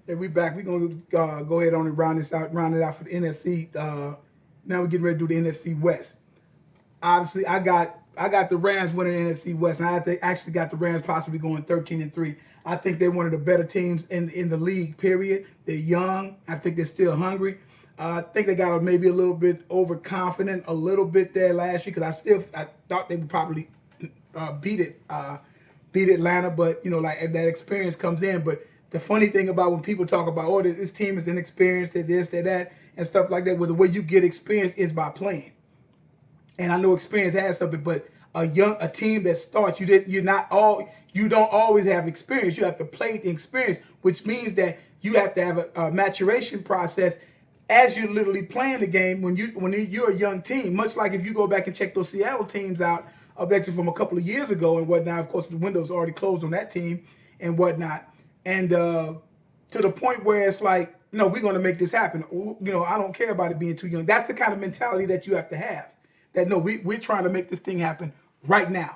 Yeah, we back. We're gonna go ahead on and round it out for the NFC. Now we're getting ready to do the NFC West. Obviously, I got the Rams winning the NFC West, and actually got the Rams possibly going 13-3. I think they're one of the better teams in the league. Period. They're young. I think they're still hungry. I think they got maybe a little bit overconfident a little bit there last year because I thought they would probably beat it. Beat Atlanta, but like that experience comes in. But the funny thing about when people talk about, oh, this team is inexperienced, they're this, they're that, and stuff like that, well, the way you get experience is by playing. And I know experience has something, but a team that starts, you don't always have experience. You have to play the experience, which means that you have to have a maturation process as you're literally playing the game when you're a young team. Much like if you go back and check those Seattle teams out, I bet you from a couple of years ago and whatnot. Of course, the window's already closed on that team and whatnot. And to the point where it's like, no, we're going to make this happen. I don't care about it being too young. That's the kind of mentality that you have to have. That no, we're trying to make this thing happen right now.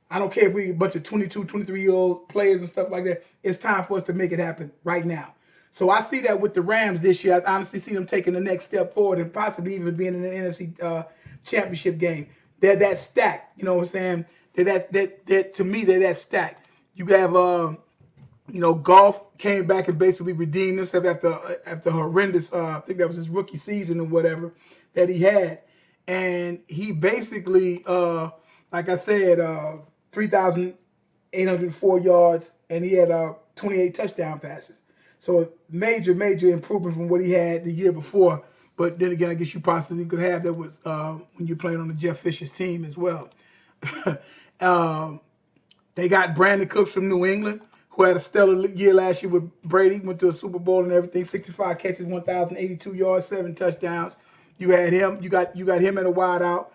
I don't care if we're a bunch of 22, 23-year-old players and stuff like that. It's time for us to make it happen right now. So I see that with the Rams this year. I honestly see them taking the next step forward and possibly even being in the NFC championship game. They're that stacked. You know what I'm saying? To me, they're that stacked. You have Golf came back and basically redeemed himself after horrendous. I think that was his rookie season or whatever that he had, and he basically, like I said, 3,804 yards, and he had 28 touchdown passes. So a major, major improvement from what he had the year before. But then again, I guess you possibly could have that was when you're playing on the Jeff Fisher's team as well. um, they got Brandon Cooks from New England, who had a stellar year last year with Brady, went to a Super Bowl and everything, 65 catches, 1,082 yards, 7 touchdowns. You had him. You got him at a wide out,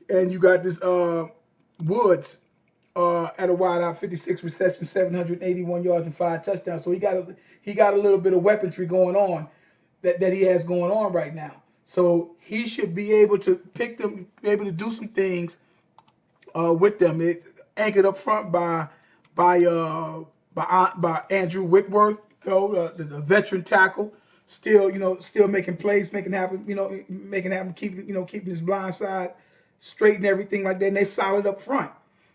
and you got this Woods at a wide out, 56 receptions, 781 yards, and 5 touchdowns. So he got a little bit of weaponry going on that he has going on right now. So he should be able to pick them, be able to do some things with them. It's anchored up front by Andrew Whitworth, the veteran tackle, still making plays, making happen, keeping his blind side straight and everything like that. And they solid up front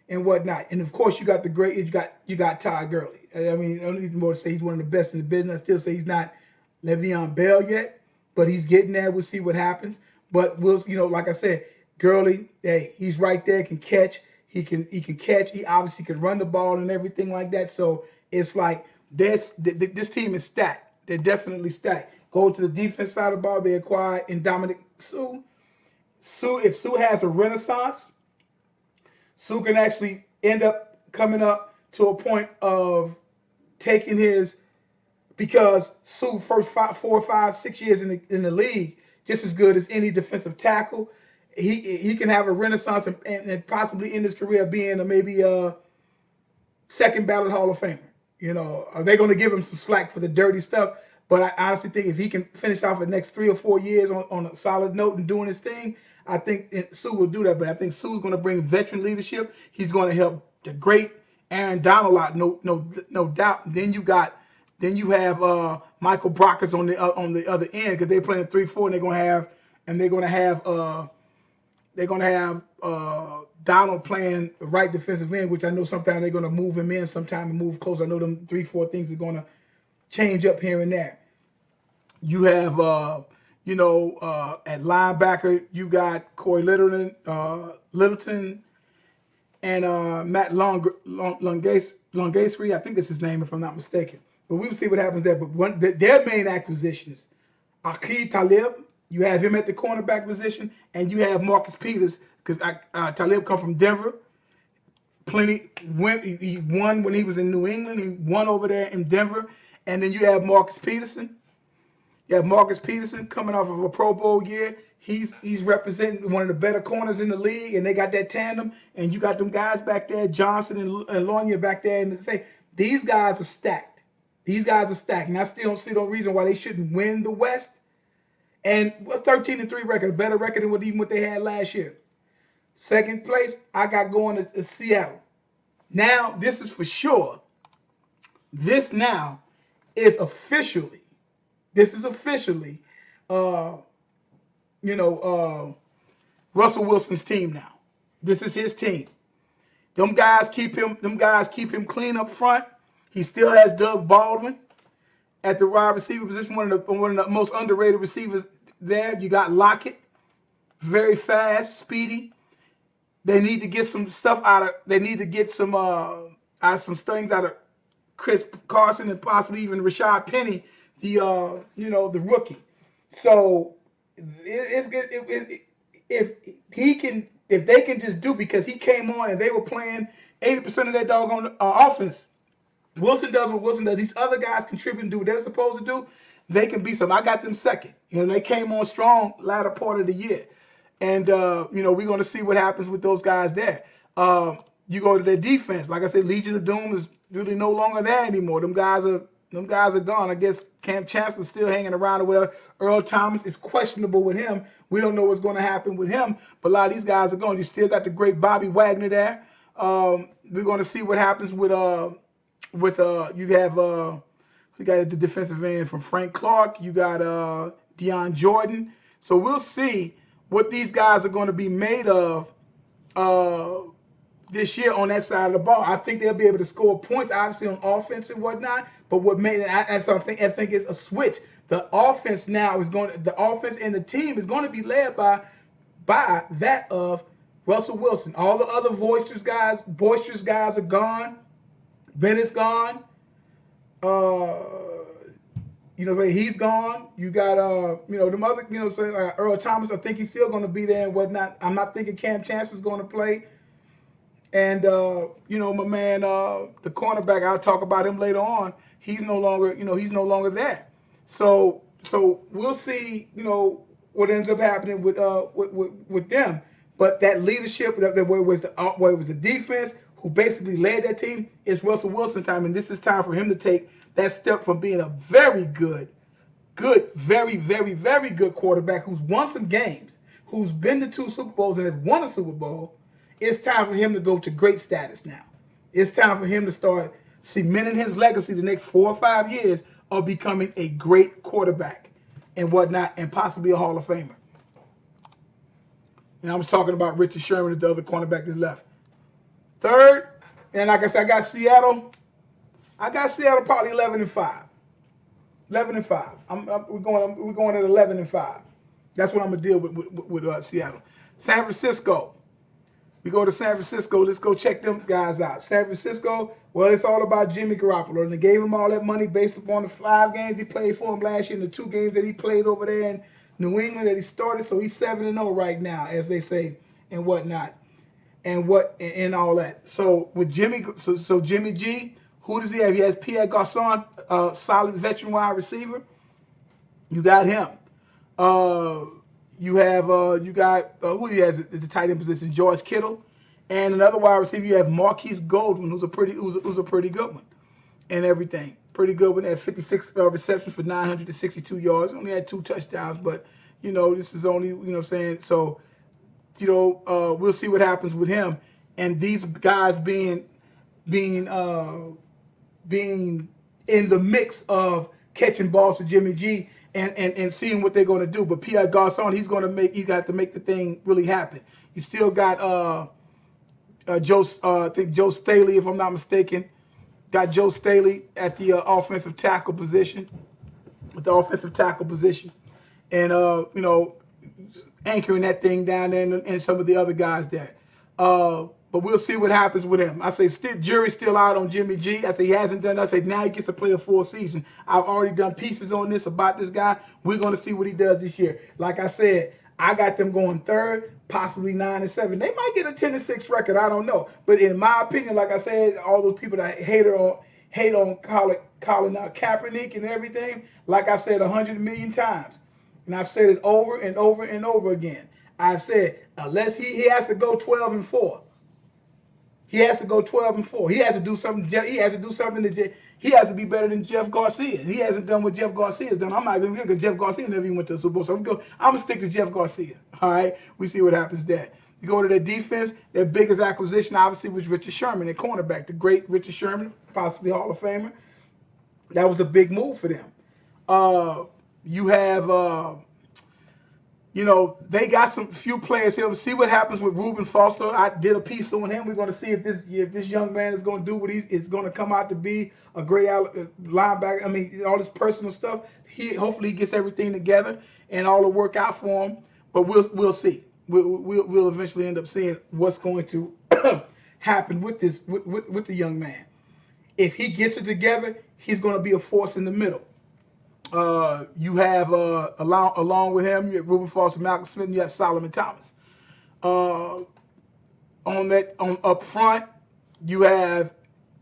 and whatnot. And of course, you got you got Todd Gurley. I mean, I don't need more to say he's one of the best in the business. I still say he's not Le'Veon Bell yet, but he's getting there. We'll see what happens. But like I said, Gurley, hey, he's right there, can catch. He can catch. He obviously can run the ball and everything like that. So it's like this team is stacked. They're definitely stacked. Go to the defense side of the ball. They acquired Dominic Sue. If Sue has a renaissance, Sue can actually end up coming up to a point of taking his, because Sue first 4, 5, 6 years in the league, just as good as any defensive tackle. He can have a renaissance and possibly end his career being maybe a second ballot Hall of Famer. Are they going to give him some slack for the dirty stuff? But I honestly think if he can finish off the next 3 or 4 years on a solid note and doing his thing, I think Sue will do that. But I think Sue's going to bring veteran leadership. He's going to help the great Aaron Donald out, no doubt. And then you have Michael Brockers on the other end, because they're playing 3-4, and they're going to have Donald playing the right defensive end, which I know sometimes they're going to move him in sometime and move close. I know them 3-4 things are going to change up here and there. You have, at linebacker, you got Corey Littleton, and Matt Longasry. I think that's his name, if I'm not mistaken. But we'll see what happens there. But their main acquisitions, Aqib Talib, you have him at the cornerback position, and you have Marcus Peters, because Talib come from Denver. He won when he was in New England. He won over there in Denver. And then you have Marcus Peterson. You have Marcus Peterson coming off of a Pro Bowl year. He's representing one of the better corners in the league, and they got that tandem. And you got them guys back there, Johnson and Longyear back there, and say these guys are stacked. These guys are stacked, and I still don't see no reason why they shouldn't win the West. And a 13-3 record, a better record than what they had last year. Second place, I got going to Seattle. Now, this is for sure. This now is officially, this is officially, uh, Russell Wilson's team now. This is his team. Them guys keep him clean up front. He still has Doug Baldwin at the wide receiver position, one of the most underrated receivers there. You got Lockett, very fast, speedy. They need to get some stuff out of. They need to get some things out of Chris Carson and possibly even Rashad Penny, the rookie. So if they can just do, because he came on and they were playing 80% of their doggone offense. Wilson does what Wilson does. These other guys contribute and do what they're supposed to do. They can be some. I got them second. They came on strong latter part of the year. And, we're going to see what happens with those guys there. You go to their defense. Like I said, Legion of Doom is really no longer there anymore. Them guys are gone. I guess Cam Chancellor's still hanging around or whatever. Earl Thomas is questionable with him. We don't know what's going to happen with him. But a lot of these guys are gone. You still got the great Bobby Wagner there. We're going to see what happens with you got the defensive end from Frank Clark. You got Deion Jordan. So we'll see what these guys are going to be made of this year on that side of the ball. I think they'll be able to score points, obviously, on offense and whatnot. But what made it, I think it's a switch. The offense and the team is going to be led by that of Russell Wilson. All the other boisterous guys are gone. Bennett's gone. He's gone. You got them other, Earl Thomas. I think he's still going to be there and whatnot. I'm not thinking Cam Chancellor's going to play. And my man, the cornerback, I'll talk about him later on. He's no longer there. So we'll see, what ends up happening with them. But that leadership, where it was the defense who basically led that team, it's Russell Wilson time, and this is time for him to take that step from being a very good, very, very, very good quarterback who's won some games, who's been to 2 Super Bowls and has won a Super Bowl. It's time for him to go to great status now. It's time for him to start cementing his legacy the next 4 or 5 years of becoming a great quarterback and whatnot, and possibly a Hall of Famer. And I was talking about Richard Sherman, the other cornerback that left. Third, and like I said, I got Seattle probably 11-5. 11-5. We're going at 11-5. That's what I'm gonna deal with Seattle. San Francisco. We go to San Francisco. Let's go check them guys out. San Francisco. Well, it's all about Jimmy Garoppolo, and they gave him all that money based upon the 5 games he played for him last year and the 2 games that he played over there in New England that he started. So he's 7-0 right now, as they say, and whatnot. And all that. So with Jimmy, so Jimmy G, who does he have? He has Pierre Garçon, solid veteran wide receiver. You got him. You got who he has at the tight end position, George Kittle, and another wide receiver. You have Marquise Goldwyn, who's a pretty good one, and everything. Pretty good one at 56 receptions for 962 yards. Only had 2 touchdowns, but this is only So we'll see what happens with him. And these guys being in the mix of catching balls for Jimmy G and seeing what they're going to do. But Pierre Garçon, he's got to make the thing really happen. You still got I think Joe Staley, if I'm not mistaken. Got Joe Staley at the offensive tackle position. And anchoring that thing down there, and some of the other guys there. But we'll see what happens with him. I say jury's still out on Jimmy G. I say he hasn't done that. I say now he gets to play a full season. I've already done pieces on this about this guy. We're going to see what he does this year. Like I said, I got them going 3rd, possibly 9-7. They might get a 10-6 record. I don't know. But in my opinion, like I said, all those people that hate on Colin Kaepernick and everything, like I said 100 million times. And I've said it over and over and over again. I've said, unless he has to go 12-4. He has to go 12-4. He has to do something. He has to be better than Jeff Garcia. He hasn't done what Jeff Garcia's done. I'm not even because Jeff Garcia never even went to the Super Bowl. So I'm gonna stick to Jeff Garcia. All right. We see what happens there. You go to their defense. Their biggest acquisition, obviously, was Richard Sherman, their cornerback, the great Richard Sherman, possibly Hall of Famer. That was a big move for them. You have, they got some few players here. We'll see what happens with Reuben Foster. I did a piece on him. We're going to see if this young man is going to do what he is going to come out to be a great linebacker. I mean, all this personal stuff. Hopefully he gets everything together and all will work out for him. But we'll see. We'll eventually end up seeing what's going to happen with the young man. If he gets it together, he's going to be a force in the middle. You have along with him, you have Reuben Foster, Malcolm Smith, and you have Solomon Thomas. On up front, you have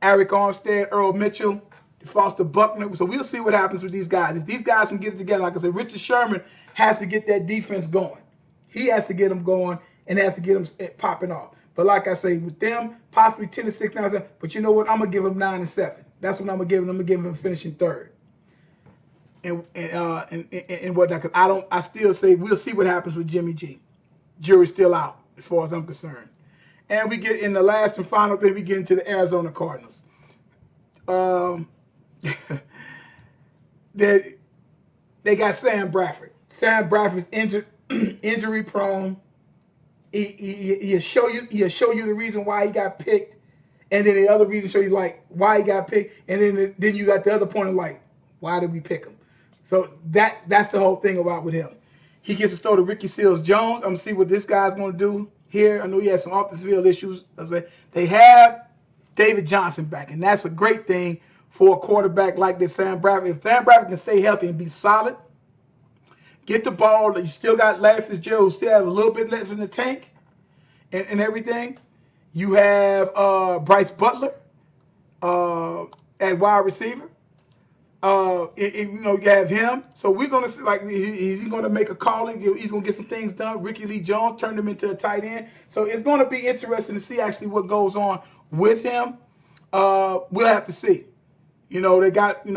Eric Armstead, Earl Mitchell, Foster Buckner. So we'll see what happens with these guys. If these guys can get it together, like I said, Richard Sherman has to get that defense going. He has to get them going and has to get them popping off. But like I say, with them, possibly 10-6, 9-7. But you know what? I'm gonna give them 9-7. That's what I'm gonna give them. I'm gonna give them finishing third. And whatnot. Cause I still say we'll see what happens with Jimmy G. Jury's still out as far as I'm concerned. And we get in the last and final thing. We get into the Arizona Cardinals. They got Sam Bradford. Sam Bradford's injury prone. He'll show you the reason why he got picked, and then the other reason show you like why he got picked, and then you got the other point of like why did we pick him? So that's the whole thing about with him. He gets to throw to Ricky Seals-Jones. I'm gonna see what this guy's gonna do here. I know he has some off the field issues. They have David Johnson back, and that's a great thing for a quarterback like this Sam Bradford. If Sam Bradford can stay healthy and be solid, get the ball. You still got Larry Fitzgerald, who still have a little bit left in the tank and everything. You have Bryce Butler at wide receiver. You have him. So we're going to see, like, he's going to make a calling. He's going to get some things done. Ricky Lee Jones turned him into a tight end. So it's going to be interesting to see actually what goes on with him. We'll have to see. They got,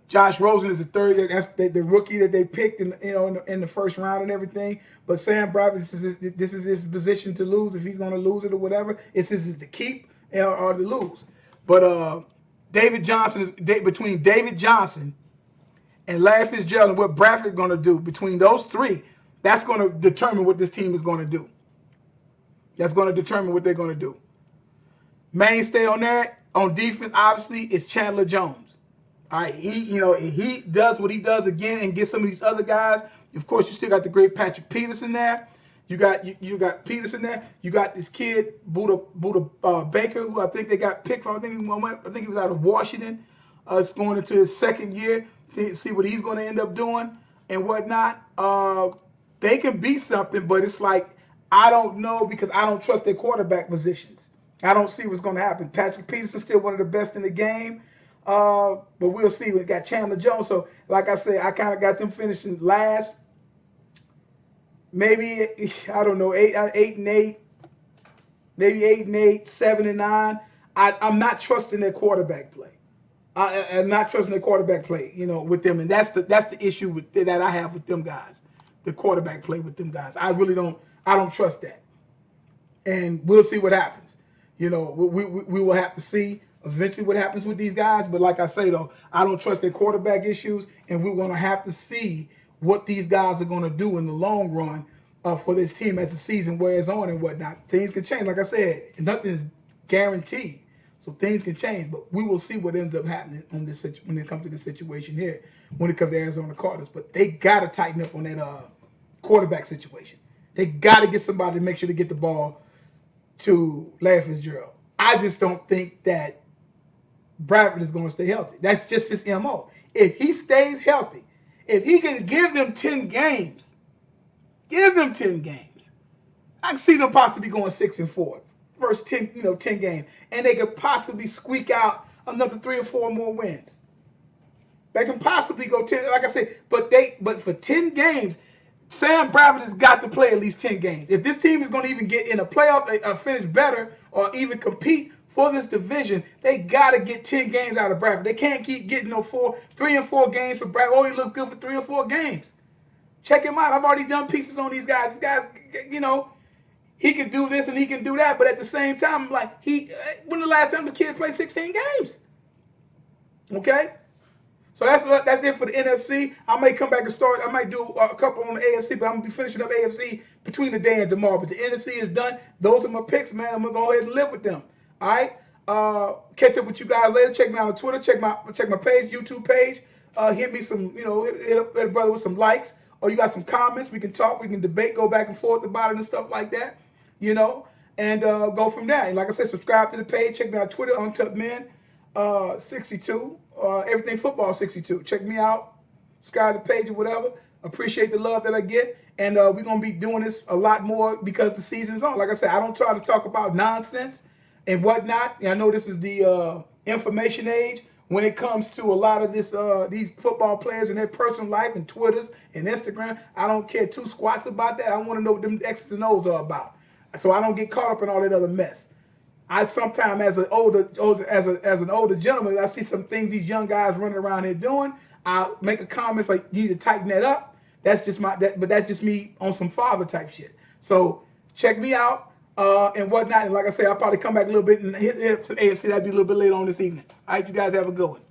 Josh Rosen is the third. That's the rookie that they picked in the first round and everything. But Sam Bradford, this is his position to lose. If he's going to lose it or whatever, it's his to keep or to lose. But David Johnson is between David Johnson and Larry Fitzgerald, and what Bradford is going to do between those three. That's going to determine what this team is going to do. That's going to determine what they're going to do. Mainstay on there on defense, obviously, is Chandler Jones. All right, he does what he does again and get some of these other guys. Of course, you still got the great Patrick Peterson there. You got Peterson there. You got this kid Buda Baker, who I think they got picked from. I think he was out of Washington. It's going into his second year. See what he's going to end up doing and whatnot. They can be something, but it's like I don't know because I don't trust their quarterback positions. I don't see what's going to happen. Patrick Peterson's still one of the best in the game. But we'll see. We got Chandler Jones. So, like I say, I kind of got them finishing last. Maybe, I don't know, 8-8, maybe 8-8, 7-9. I'm not trusting their quarterback play. I'm not trusting their quarterback play, with them, and that's the issue that I have with them guys, the quarterback play with them guys. I really don't trust that, and we'll see what happens. We will have to see eventually what happens with these guys. But like I say though, I don't trust their quarterback issues, and we're gonna have to see what these guys are going to do in the long run for this team as the season wears on and whatnot. Things can change. Like I said, nothing is guaranteed. So things can change. But we will see what ends up happening on this when it comes to this situation here, when it comes to Arizona Cardinals. But they got to tighten up on that quarterback situation. They got to get somebody to make sure to get the ball to Larry Fitzgerald. I just don't think that Bradford is going to stay healthy. That's just his MO. If he stays healthy, if he can give them 10 games, I can see them possibly going 6-4. First 10 games. And they could possibly squeak out another 3 or 4 more wins. They can possibly go 10, like I said, but for 10 games, Sam Bradford has got to play at least 10 games. If this team is going to even get in a playoff or finish better or even compete for this division, they got to get 10 games out of Bradford. They can't keep getting 3 and 4 games for Bradford. Oh, he looked good for 3 or 4 games. Check him out. I've already done pieces on these guys. These guys, he can do this and he can do that, but at the same time, like when the last time this kid played 16 games? Okay? So that's it for the NFC. I may come back and start. I might do a couple on the AFC, but I'm gonna be finishing up AFC between today and tomorrow. But the NFC is done. Those are my picks, man. I'm gonna go ahead and live with them. All right. Catch up with you guys later. Check me out on Twitter. Check my page, YouTube page. Hit me some, hit a brother with some likes, or you got some comments. We can talk. We can debate. Go back and forth about it and stuff like that. And go from there. And like I said, subscribe to the page. Check me out on Twitter, Untupman 62. Everything Football 62. Check me out. Subscribe to the page or whatever. Appreciate the love that I get. And we're going to be doing this a lot more because the season's on. Like I said, I don't try to talk about nonsense and whatnot. I know this is the information age when it comes to a lot of this these football players and their personal life and Twitters and Instagram. I don't care two squats about that. I want to know what them X's and O's are about, so I don't get caught up in all that other mess. I sometimes, as an older gentleman, I see some things these young guys running around here doing. I'll make a comment like, "You need to tighten that up." That's just but that's just me on some father type shit. So check me out and whatnot. And like I say, I'll probably come back a little bit and hit some AFC. That'd be a little bit later on this evening. All right, you guys have a good one.